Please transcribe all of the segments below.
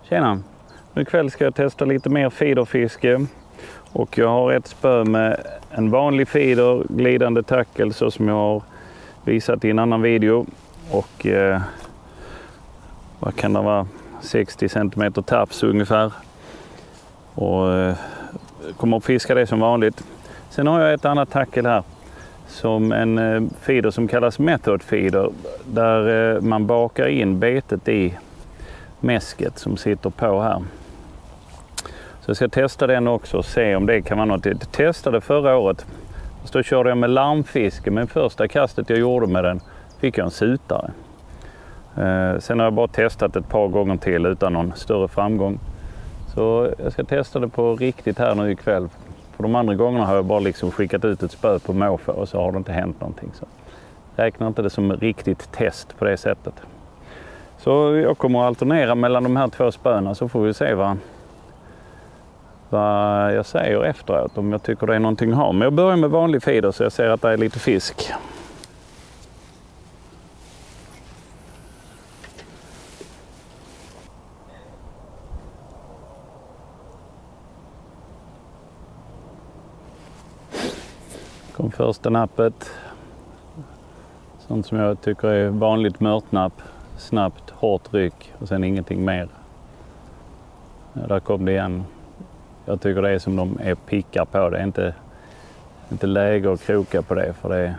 Tjena! Nu ikväll ska jag testa lite mer feederfiske. Och jag har ett spö med en vanlig feeder, glidande tackle så som jag har visat i en annan video. Och vad kan det vara? 60 cm taps ungefär. Och kommer att fiska det som vanligt. Sen har jag ett annat tackle här. Som en feeder som kallas method feeder. Där man bakar in betet i mäsket som sitter på här. Så jag ska testa den också och se om det kan vara något. Jag testade förra året. Så körde jag med larmfiske, men första kastet jag gjorde med den fick jag en sutare. Sen har jag bara testat ett par gånger till utan någon större framgång. Så jag ska testa det på riktigt här nu ikväll. För de andra gångerna har jag bara liksom skickat ut ett spö på måfå och så har det inte hänt någonting. Så räknar inte det som ett riktigt test på det sättet. Så jag kommer att alternera mellan de här två spöna så får vi se vad jag säger efteråt om jag tycker det är någonting att ha. Men jag börjar med vanlig feeder så jag ser att det är lite fisk. Kom första nappet. Sånt som jag tycker är vanligt mörtnapp. Snabbt, hårt ryck och sen ingenting mer. Ja, där kom det igen. Jag tycker det är som de är pickar på. Det är inte läge att kroka på det för det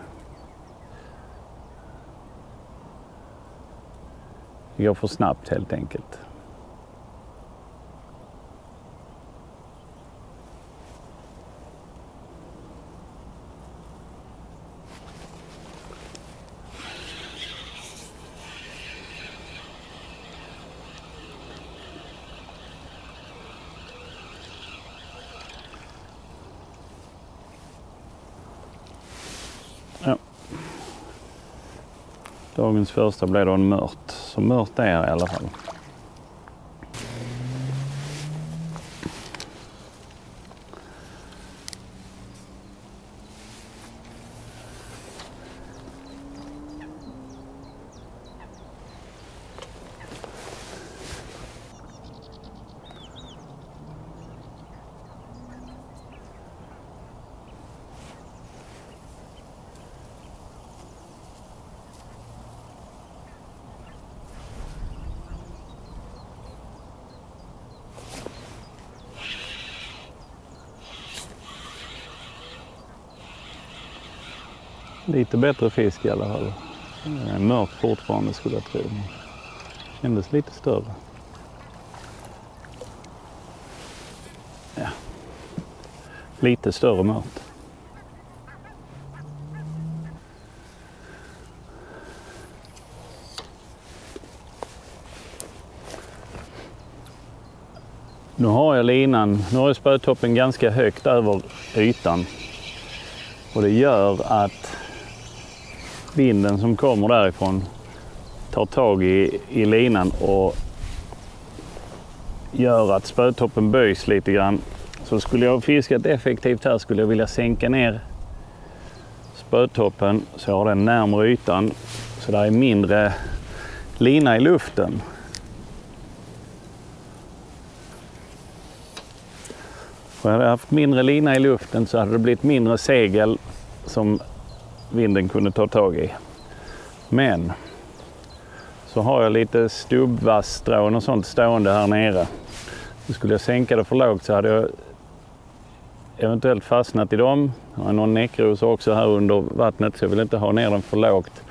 går för snabbt helt enkelt. Ja. Dagens första blev då en mört. Så mört är det i alla fall. Lite bättre fisk i alla fall. Mörk fortfarande skulle jag tro. Kändes lite större. Ja. Lite större mört. Nu har jag linan. Nu har jag spötoppen ganska högt över ytan. Och det gör att vinden som kommer därifrån tar tag i linan och gör att spötoppen böjs lite grann. Så skulle jag fiskat effektivt här skulle jag vilja sänka ner spötoppen så jag har den närmare ytan. Så där är mindre lina i luften. Om jag hade haft mindre lina i luften så hade det blivit mindre segel som vinden kunde ta tag i. Men så har jag lite stubbvassstrån och sånt stående här nere. Så skulle jag sänka det för lågt så hade jag eventuellt fastnat i dem. Jag har någon näckros också här under vattnet så jag vill inte ha ner den för lågt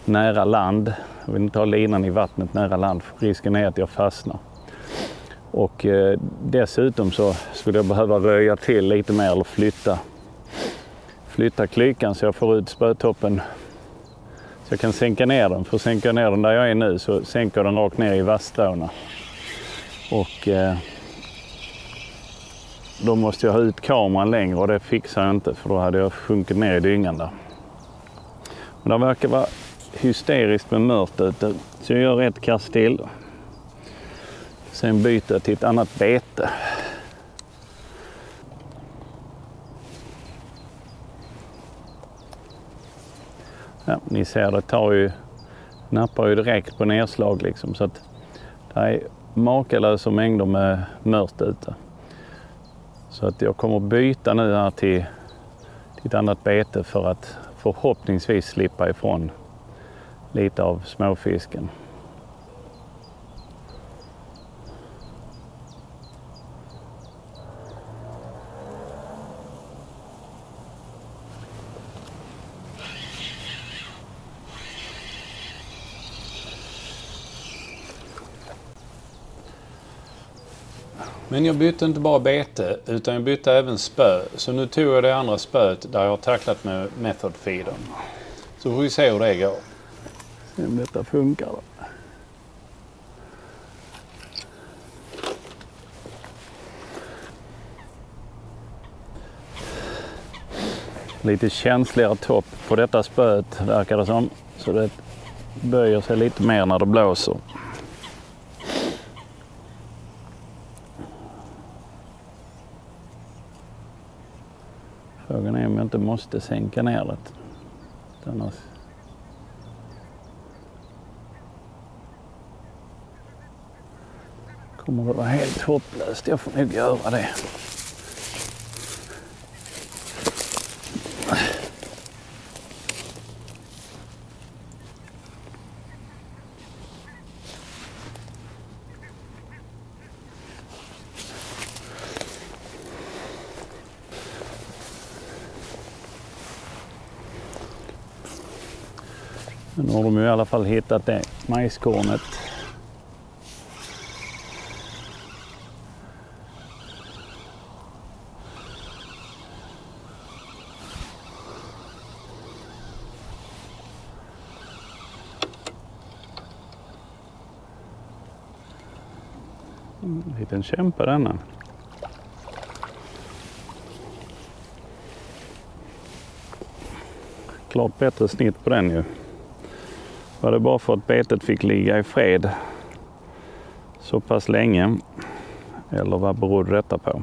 nära land. Jag vill inte ha linan i vattnet nära land. Risken är att jag fastnar. Och dessutom så skulle jag behöva röja till lite mer eller flytta klykan så jag får ut spötoppen så jag kan sänka ner den. För att sänka ner den där jag är nu så sänker den rakt ner i vassstråna. Och då måste jag ha ut kameran längre och det fixar jag inte för då hade jag sjunkit ner i dyngan där. Men det verkar vara hysteriskt med mört ute så jag gör ett kast till. Sen byter jag till ett annat bete. Ja, ni ser det nappar ju direkt på nedslag liksom så att det är makalösa mängder med mört ute. Så att jag kommer byta nu här till ett annat bete för att förhoppningsvis slippa ifrån lite av småfisken. Men jag bytte inte bara bete utan jag bytte även spö. Så nu tog jag det andra spöet där jag har tacklat med method feedern. Så får vi se hur det går. Se om detta funkar då. Lite känsligare topp på detta spöet verkar det som. Så det böjer sig lite mer när det blåser. Frågan är om jag inte måste sänka ner det. Annars kommer det vara helt hopplöst. Jag får nog göra det. Nu har de ju i alla fall hittat det majskornet. En liten kämpa denna. Klart bättre snitt på den ju. Var det bara för att betet fick ligga i fred så pass länge? Eller vad berodde detta på?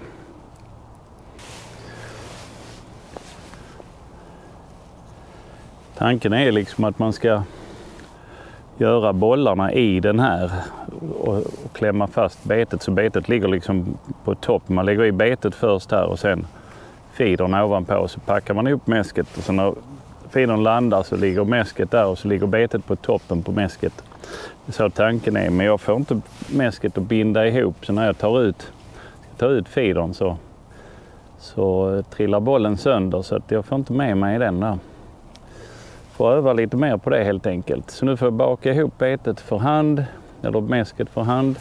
Tanken är liksom att man ska göra bollarna i den här och klämma fast betet så betet ligger liksom på topp. Man lägger i betet först här och sen feedern ovanpå och så packar man ihop mäsket och sen när feedern landar så ligger mäsket där och så ligger betet på toppen på mäsket. Så tanken är, men jag får inte mäsket att binda ihop så när jag tar ut feedern så trillar bollen sönder så att jag får inte med mig den där. Får öva lite mer på det helt enkelt. Så nu får jag baka ihop betet för hand eller mäsket för hand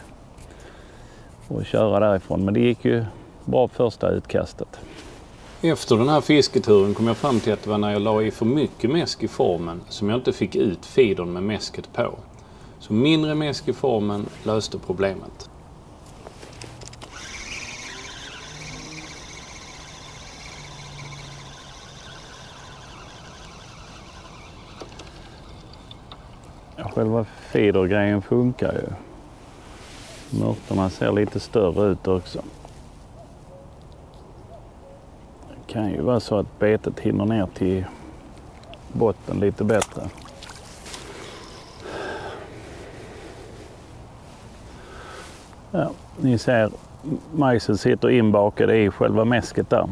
och köra därifrån. Men det gick ju bra första utkastet. Efter den här fisketuren kom jag fram till att det var när jag la i för mycket mäsk i formen som jag inte fick ut feedern med mäsket på. Så mindre mäsk i formen löste problemet. Ja, själva feedergrejen funkar ju. Mörtarna ser lite större ut också. Det kan ju vara så att betet hinner ner till botten lite bättre. Ja, ni ser majsen sitter inbakad i själva mäsket där.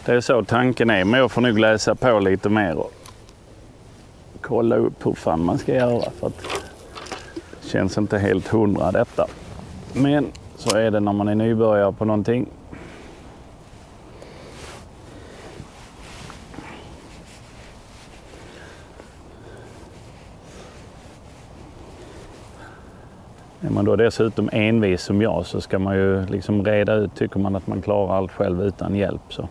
Det är så tanken är, men jag får nog läsa på lite mer och kolla upp hur fan man ska göra för att det känns inte helt 100 detta. Men så är det när man är nybörjare på någonting. Är man då dessutom envis som jag så ska man ju liksom reda ut, tycker man att man klarar allt själv utan hjälp så.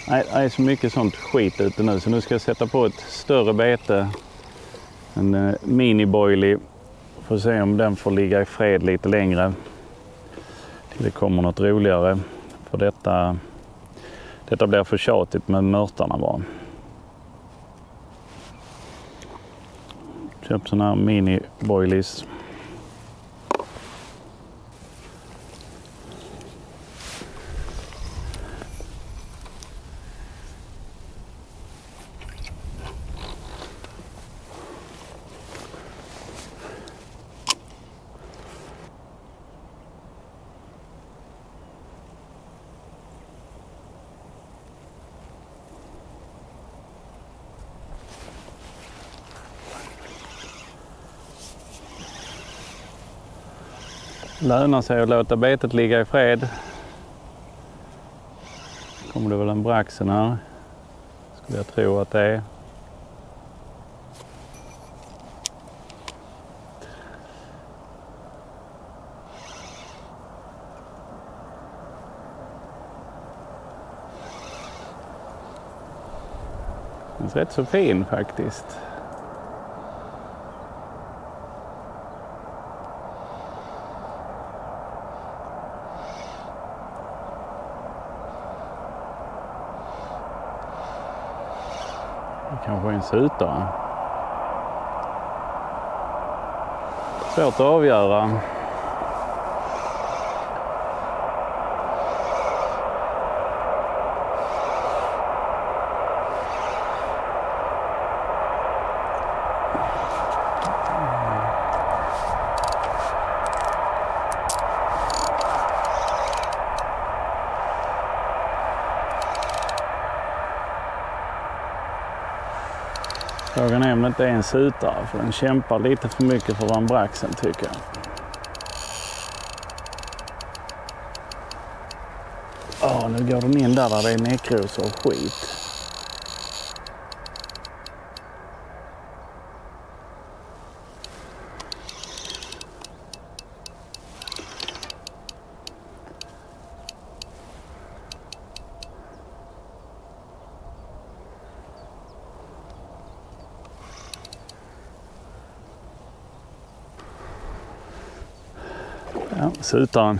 Nej, det är så mycket sånt skit ute nu så nu ska jag sätta på ett större bete. En mini-boilie. Får se om den får ligga i fred lite längre. Till det kommer något roligare. För detta blir för tjatigt med mörtarna bara. Köp såna här mini-boilies. Lönar sig att låta betet ligga i fred. Kommer det väl en braxen här. Skulle jag tro att det är. Den är rätt så fin faktiskt. Det kanske är en sutare. Svårt att avgöra. Frågan är om det inte är en sutare, för den kämpar lite för mycket för den braxen tycker jag. Nu går den in där det är näckrosor och skit. Ja, sutaren.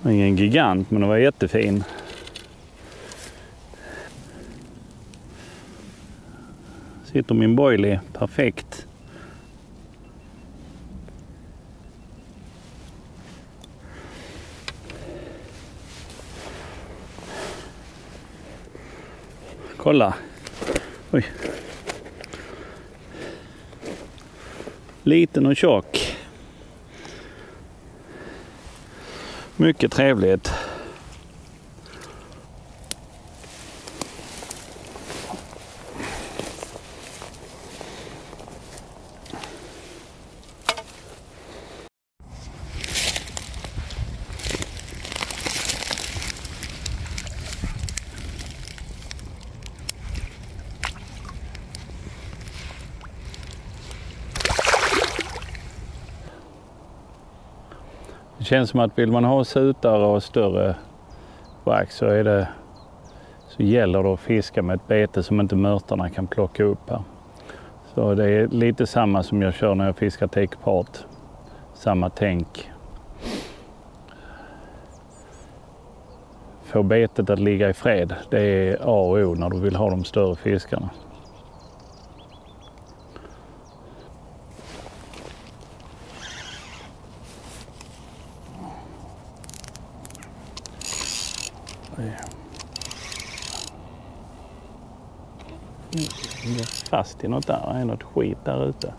Ingen gigant, men det var jättefin. Sitter min boilie perfekt. Kolla. Oj. Liten och tjock. Mycket trevligt. Det känns som att vill man ha sutare och större brax så gäller det att fiska med ett bete som inte mörtarna kan plocka upp här. Så det är lite samma som jag kör när jag fiskar tekpart. Samma tänk. Få betet att ligga i fred, det är A och O när du vill ha de större fiskarna. Jag är fast i något där, det är något skit där ute.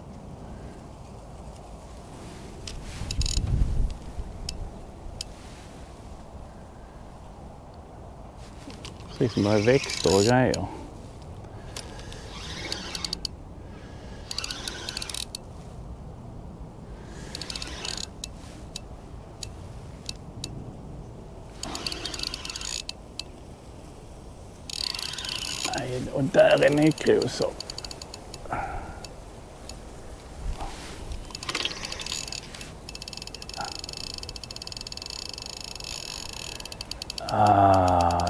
Precis som det är växter och grejer. Och där är näckrosor.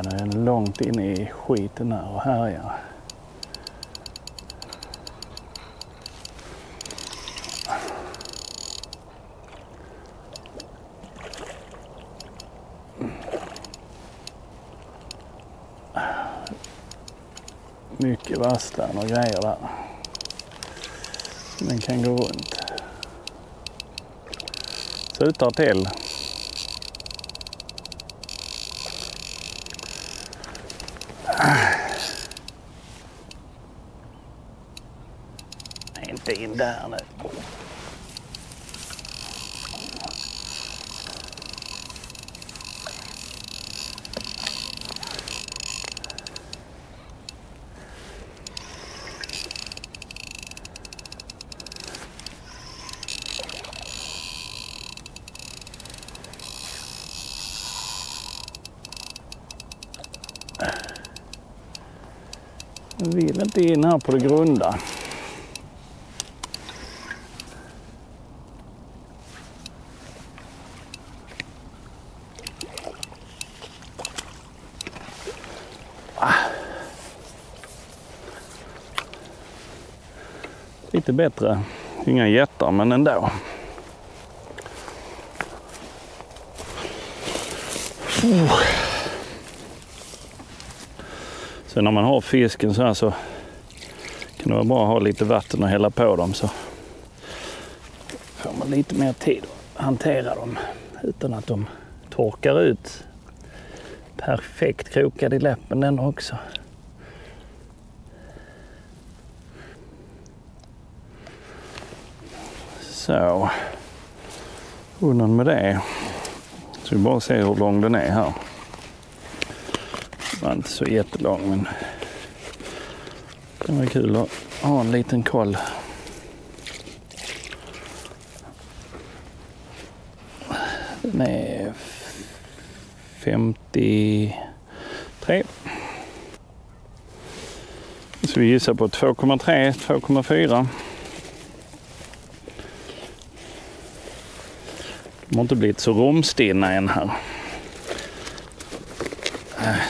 Nu är den långt inne i skiten här och härjar. Mycket vasslan och grejer där. Den kan gå runt. Sutar till. fin där nu. Jag vill inte in här på det grunda. Lite bättre. Inga jättar, men ändå. Så när man har fisken så här så kan det vara bra att ha lite vatten och hälla på dem, så får man lite mer tid att hantera dem utan att de torkar ut. Perfekt krokad i läppen den också. Så, undan med det. Så vi bara ser hur lång den är här. Den var inte så jättelång, men det var kul att ha en liten koll. Den är 53. Så vi gissar på 2,3, 2,4. De har inte blivit så romstinna än här. Nej.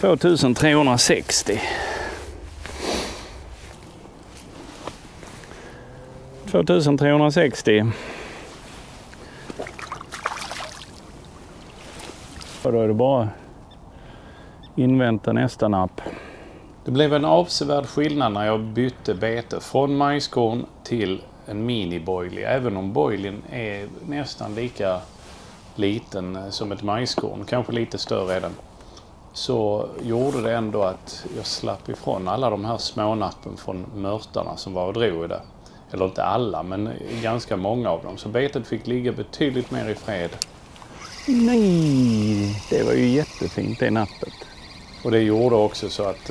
$2360. 2360. Och då är det bara invänta nästa napp. Det blev en avsevärd skillnad när jag bytte bete från majskorn till en mini-boilie. Även om boilien är nästan lika liten som ett majskorn, kanske lite större redan, så gjorde det ändå att jag slapp ifrån alla de här smånappen från mörtarna som var och drog i det. Eller inte alla, men ganska många av dem. Så betet fick ligga betydligt mer i fred. Nej, det var ju jättefint det nappet. Och det gjorde också så att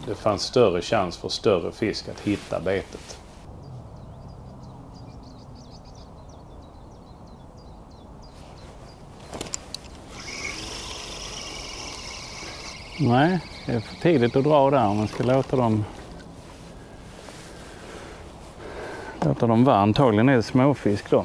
det fanns större chans för större fisk att hitta betet. Nej, det är för tidigt att dra där. Man ska låta dem vara. Antagligen är det småfisk då.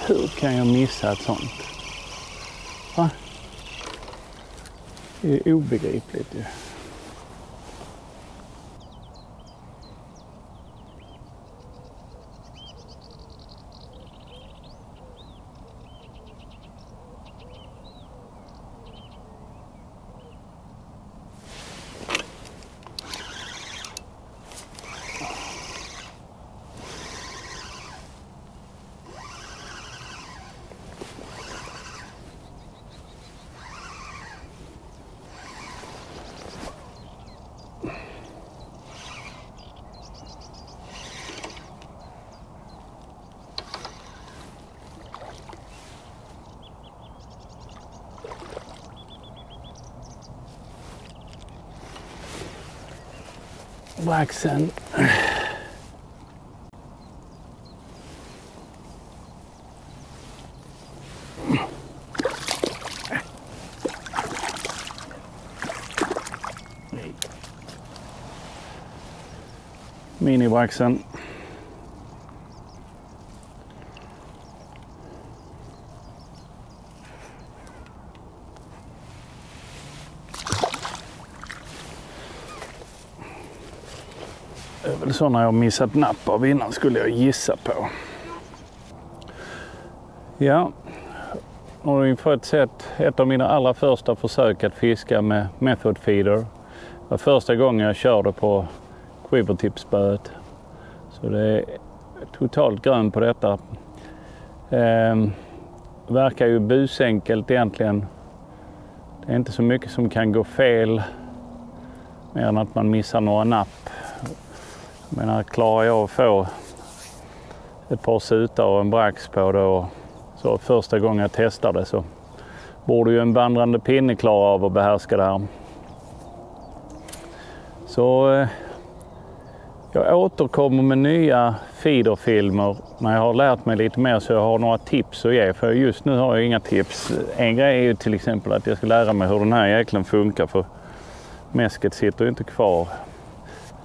Hur kan jag missa ett sånt? Va? Det är obegripligt ju. braxen. Minibraxen. Det är väl sådana jag missat napp av innan, skulle jag gissa på. Ja, nu har vi fått sett ett av mina allra första försök att fiska med method feeder. Det var första gången jag körde på quivertipsspöet. Så det är totalt grön på detta. Verkar ju busenkelt egentligen. Det är inte så mycket som kan gå fel. Mer än att man missar några napp. Jag menar, klarar jag att få ett par sutar och en brax på det, och så första gången jag testade så borde ju en vandrande pinne klara av att behärska det här. Så jag återkommer med nya feederfilmer när jag har lärt mig lite mer, så jag har några tips att ge. För just nu har jag inga tips. En grej är ju till exempel att jag ska lära mig hur den här jäkeln funkar, för mäsket sitter ju inte kvar.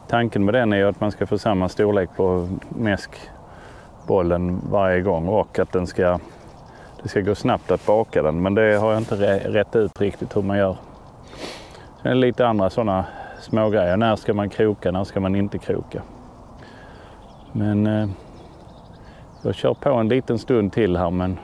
Tanken med den är ju att man ska få samma storlek på mäskbollen varje gång, och att det ska gå snabbt att baka den. Men det har jag inte rätt ut riktigt hur man gör. Sen är det lite andra sådana små grejer. När ska man kroka, när ska man inte kroka? Men jag kör på en liten stund till här, men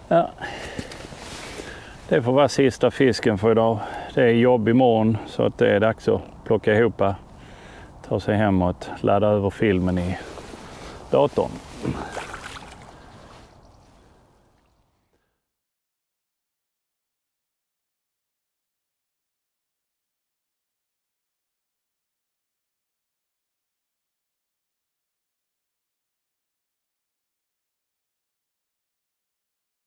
ja, det får vara sista fisken för idag. Det är jobb imorgon, så att det är dags att plocka ihop, ta sig hem och ladda över filmen i datorn.